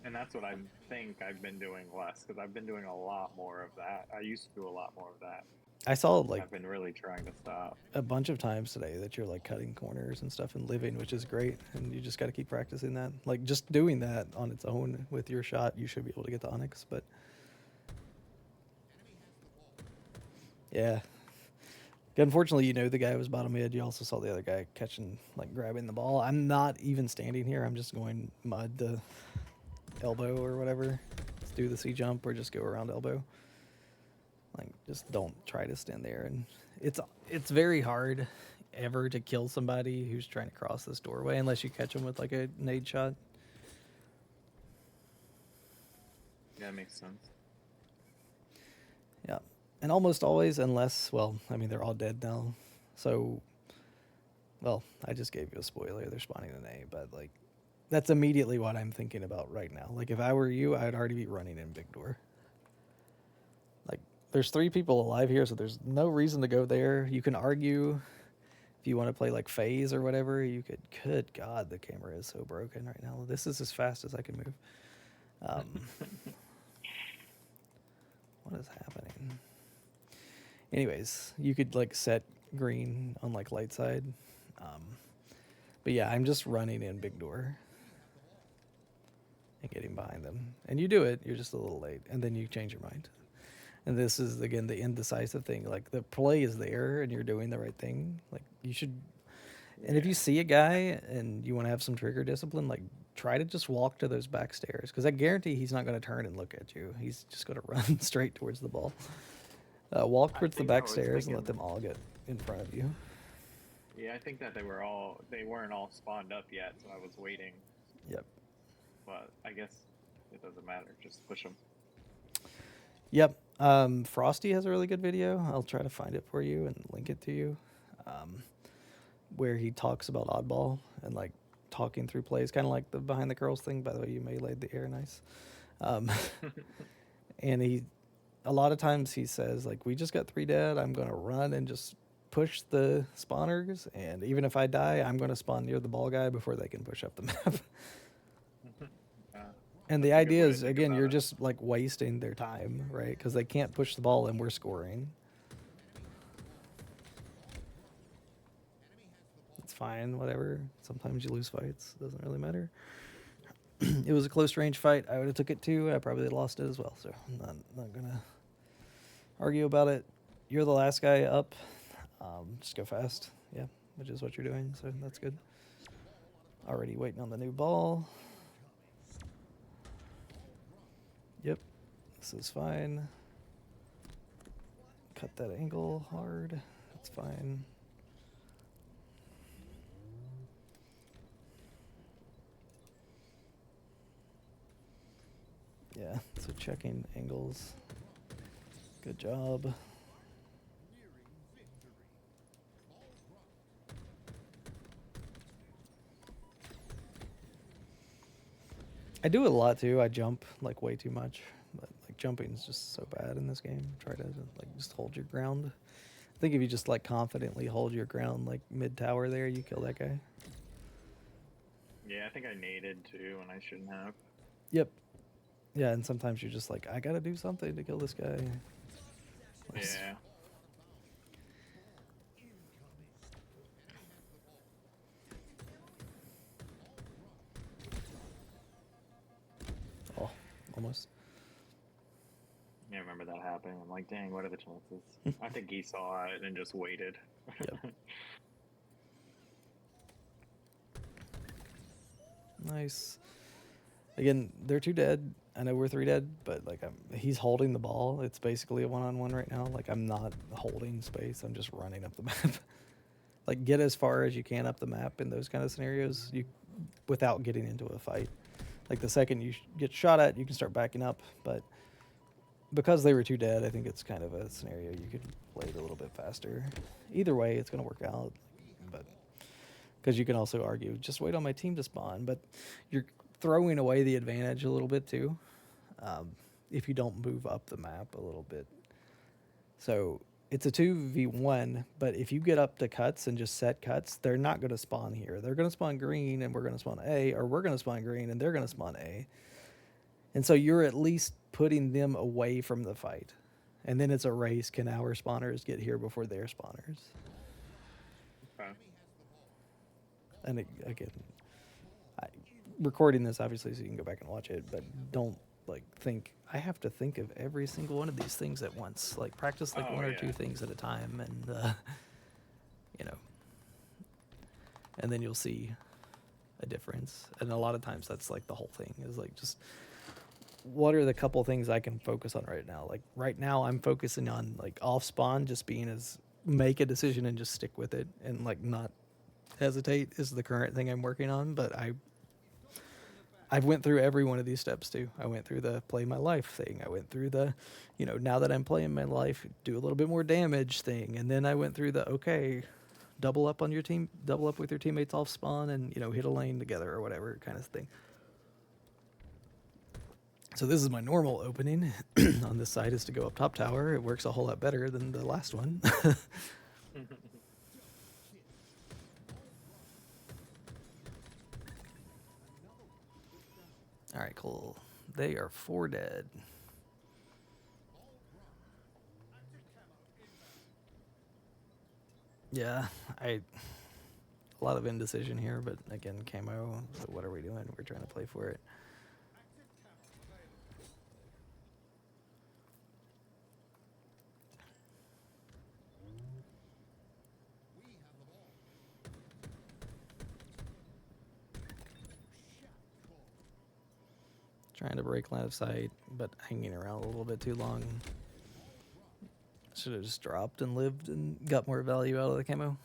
And that's what I think I've been doing less, because I've been doing a lot more of that. I used to do a lot more of that. I saw like I've been really trying to stop. a bunch of times today that you're like cutting corners and stuff and living, which is great. And you just got to keep practicing that. Like just doing that on its own with your shot, you should be able to get the Onyx. But yeah, unfortunately, the guy was bottom mid. You also saw the other guy catching, like grabbing the ball. I'm not even standing here. I'm just going mud to elbow or whatever. Just do the C jump or just go around elbow. Like, just don't try to stand there. And it's very hard ever to kill somebody who's trying to cross this doorway unless you catch them with like a nade shot. Yeah, that makes sense. Yeah. And almost always, unless, well, I mean, they're all dead now. So, well, I just gave you a spoiler. They're spawning an A, but like, that's immediately what I'm thinking about right now. Like, if I were you, I'd already be running in big door. Like, there's 3 people alive here, so there's no reason to go there. You can argue if you want to play like phase or whatever. You could. Good God, the camera is so broken right now. This is as fast as I can move. What is happening? Anyways, you could like set green on like light side. But yeah, I'm just running in big door and getting behind them. And you do it, you're just a little late, and then you change your mind. And this is again the indecisive thing. Like, the play is there and you're doing the right thing. Like, you should. And if you see a guy and you want to have some trigger discipline, like, try to just walk to those back stairs, because I guarantee he's not going to turn and look at you. He's just going to run straight towards the ball. Walk towards the think I back was stairs and let thinking- them all get in front of you. Yeah, I think that they weren't all spawned up yet, so I was waiting. Yep. But I guess it doesn't matter. Just push them. Yep. Frosty has a really good video. I'll try to find it for you and link it to you. Where he talks about Oddball and like talking through plays, kind of like the behind the curls thing. By the way, you meleeed the air nice. And a lot of times he says like, we just got 3 dead. I'm going to run and just push the spawners. And even if I die, I'm going to spawn near the ball guy before they can push up the map. And the That's a good idea way to is, think again, about you're it. just like wasting their time, right? Because they can't push the ball and we're scoring. It's fine, whatever. Sometimes you lose fights. Doesn't really matter. It was a close range fight. I would have took it too. I probably lost it as well. So I'm not going to argue about it. You're the last guy up. Just go fast. Yeah, which is what you're doing. So that's good. Already waiting on the new ball. Yep, this is fine. Cut that angle hard. That's fine. Yeah, so checking angles. Good job. I do it a lot too. I jump like way too much, but like jumping is just so bad in this game. Try to like just hold your ground. I think if you just like confidently hold your ground like mid tower there, you kill that guy. Yeah, I think I naded too, and I shouldn't have. Yep. Yeah, and sometimes you're just like, I gotta do something to kill this guy. Yeah. Oh, almost. Yeah, I remember that happening. I'm like, dang, what are the chances? I think he saw it and just waited. Yep. Nice. Again, they're 2 dead. I know we're 3 dead, but like he's holding the ball. It's basically a 1-on-1 right now. Like, I'm not holding space. I'm just running up the map. Like, get as far as you can up the map in those kind of scenarios without getting into a fight. Like, the second you get shot at, you can start backing up. But because they were 2 dead, I think it's kind of a scenario you could play it a little bit faster. Either way, it's going to work out. But because you can also argue, just wait on my team to spawn. But you're throwing away the advantage a little bit too, if you don't move up the map a little bit. So it's a 2v1, but if you get up to cuts and just set cuts, they're not going to spawn here. They're going to spawn green and we're going to spawn A, or we're going to spawn green and they're going to spawn A. And so you're at least putting them away from the fight. And then it's a race. Can our spawners get here before their spawners? Okay. And again, recording this obviously so you can go back and watch it, but don't like think I have to think of every single one of these things at once. Like, practice like 1 or 2 things at a time, and you know, and then you'll see. a difference. And a lot of times that's like the whole thing is like just what are the couple things I can focus on right now? Like right now I'm focusing on like off spawn, just being as make a decision and just stick with it and like not hesitate is the current thing I'm working on. But I've went through every one of these steps too. I went through the play my life thing. I went through the, you know, now that I'm playing my life, do a little bit more damage thing. And then I went through the, okay, double up on your team, double up with your teammates off spawn and, you know, hit a lane together or whatever kind of thing. So this is my normal opening on this side is to go up top tower. It works a whole lot better than the last one. All right, cool. They are 4 dead. Yeah, a lot of indecision here, but again, camo. So what are we doing? We're trying to play for it. Trying to break line of sight, but hanging around a little bit too long. Should have just dropped and lived and got more value out of the camo.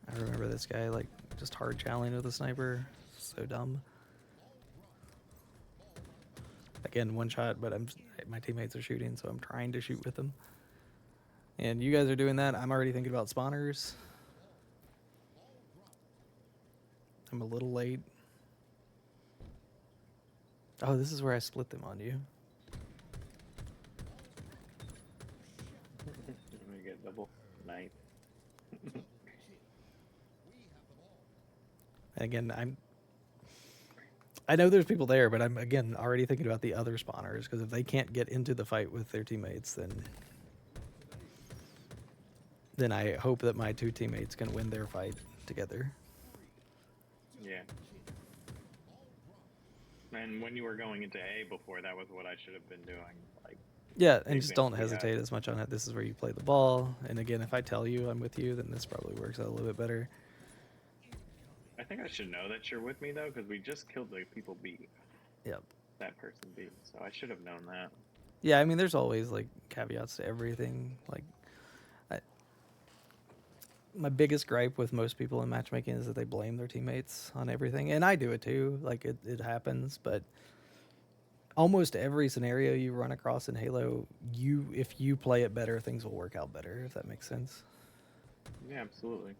I remember this guy like just hard challenging with a sniper. So dumb. Again, one shot, but my teammates are shooting, so I'm trying to shoot with them. And you guys are doing that. I'm already thinking about spawners. I'm a little late. Oh, this is where I split them on you. We get double night. Again, I know there's people there, but I'm again already thinking about the other spawners because if they can't get into the fight with their teammates, then I hope that my 2 teammates can win their fight together. Yeah. And when you were going into A before, that was what I should have been doing. Like, Yeah, and just don't advance, hesitate as much on it. This is where you play the ball. And again, if I tell you I'm with you, then this probably works out a little bit better. I think I should know that you're with me though, because we just killed the people B. Yep. That person B, so I should have known that. Yeah, I mean, there's always like caveats to everything. Like, my biggest gripe with most people in matchmaking is that they blame their teammates on everything, and I do it too. Like it happens, but almost every scenario you run across in Halo, if you play it better, things will work out better. If that makes sense. Yeah, absolutely.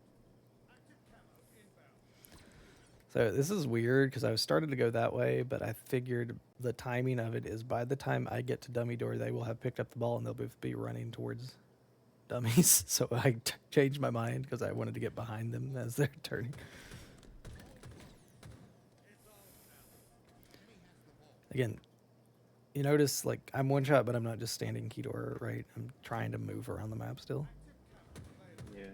So this is weird because I was started to go that way, but I figured the timing of it is by the time I get to dummy door, they will have picked up the ball and they'll both be running towards dummies. So I changed my mind because I wanted to get behind them as they're turning. Again, you notice like I'm one shot, but I'm not just standing key door, right? I'm trying to move around the map still. Yeah.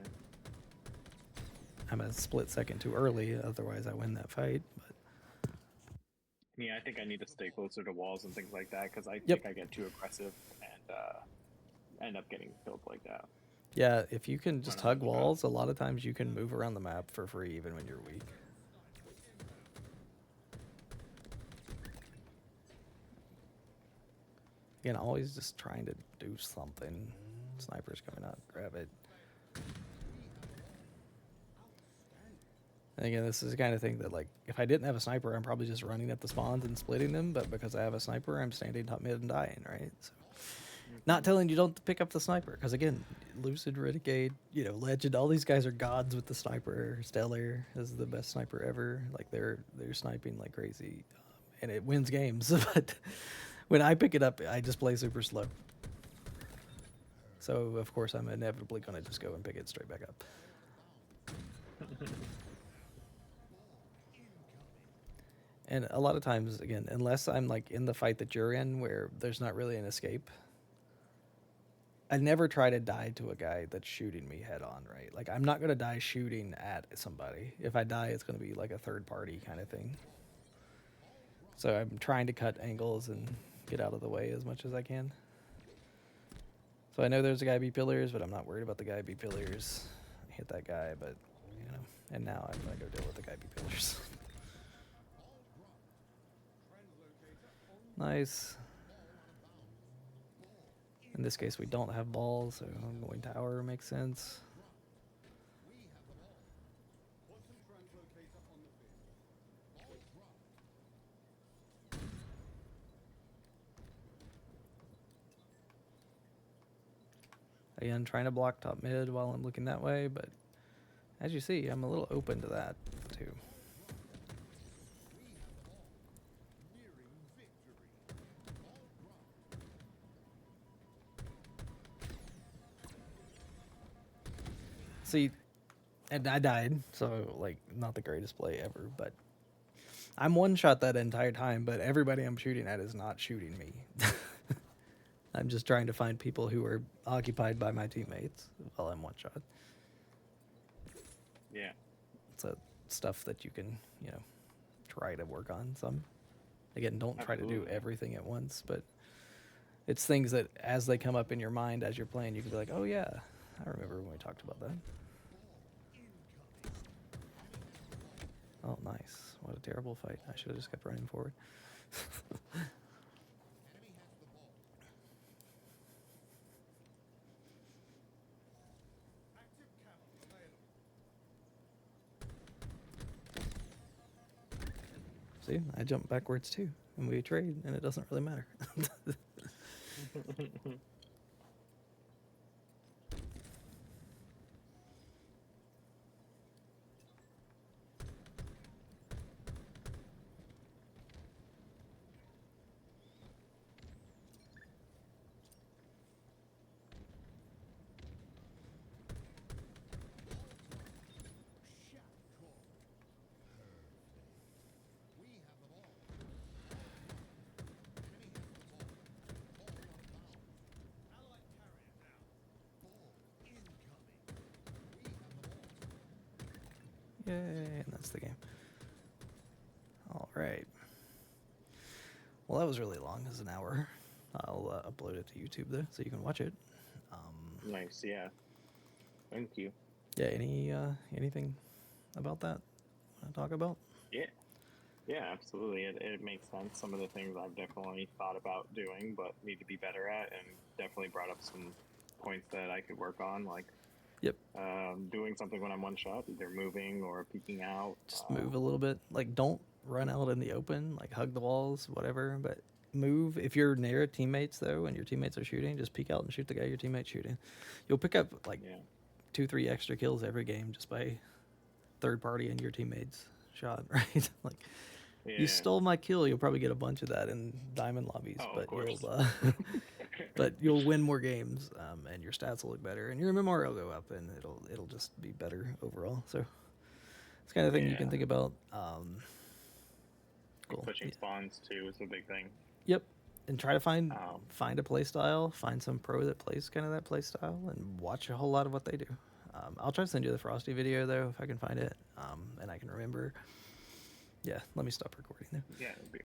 I'm a split second too early, otherwise I win that fight. But Yeah, I think I need to stay closer to walls and things like that because I Yep. think I get too aggressive and end up getting killed like that. yeah, if you can just not hug much better. walls, a lot of times you can move around the map for free even when you're weak. Again, always just trying to do something. Sniper's coming out, grab it. And again, this is the kind of thing that, like, if I didn't have a sniper, I'm probably just running at the spawns and splitting them. But because I have a sniper, I'm standing top mid and dying, right? So, not telling you don't pick up the sniper, because again, Lucid, Renegade, you know, Legend, all these guys are gods with the sniper. Stellar is the best sniper ever. Like they're sniping like crazy, and it wins games. But when I pick it up, I just play super slow. So of course I'm inevitably going to just go and pick it straight back up. And a lot of times, again, unless I'm like in the fight that you're in where there's not really an escape, I never try to die to a guy that's shooting me head on, right? Like I'm not going to die shooting at somebody. If I die, it's going to be like a third party kind of thing. So I'm trying to cut angles and get out of the way as much as I can. So I know there's a guy B pillars, but I'm not worried about the guy B pillars. I hit that guy, but you know. And now I'm gonna go deal with the guy B pillars. Nice. In this case, we don't have balls, so going tower makes sense. Again, trying to block top mid while I'm looking that way, but as you see, I'm a little open to that too. See, and I died, so like not the greatest play ever, but I'm one shot that entire time, but everybody I'm shooting at is not shooting me. I'm just trying to find people who are occupied by my teammates while I'm one shot. Yeah. So stuff that you can, you know, try to work on some. Again, don't try to do Absolutely. everything at once, but it's things that as they come up in your mind as you're playing, you can be like, oh yeah, I remember when we talked about that. Oh, nice. What a terrible fight. I should have just kept running forward. See, I jump backwards too, and we trade, and it doesn't really matter. Yay, and that's the game. All right. Well, that was really long. It was an hour. I'll upload it to YouTube though, so you can watch it. Nice. Yeah. Thank you. Yeah. Anything about that want to talk about? Yeah. Yeah, absolutely. It makes sense. Some of the things I've definitely thought about doing, but need to be better at, and definitely brought up some points that I could work on, like Yep. doing something when I'm one shot, either moving or peeking out. Just move a little bit. Like, don't run out in the open. Like, hug the walls, whatever. But move. If you're near teammates though, and your teammates are shooting, just peek out and shoot the guy your teammate's shooting. You'll pick up like Yeah. 2-3 extra kills every game just by third party and your teammates shot. Right? Like, Yeah. you stole my kill. You'll probably get a bunch of that in diamond lobbies, Oh, but of course. but you'll win more games, and your stats will look better, and your MMR will go up, and it'll just be better overall. So it's the kind of thing you can Yeah. think about. Cool. Switching Yeah. spawns too is a big thing. Yep. And try to find Um, a play style, find some pro that plays kind of that play style, and watch a whole lot of what they do. I'll try to send you the Frosty video though if I can find it, and I can remember. Yeah, let me stop recording there. Yeah. It'd be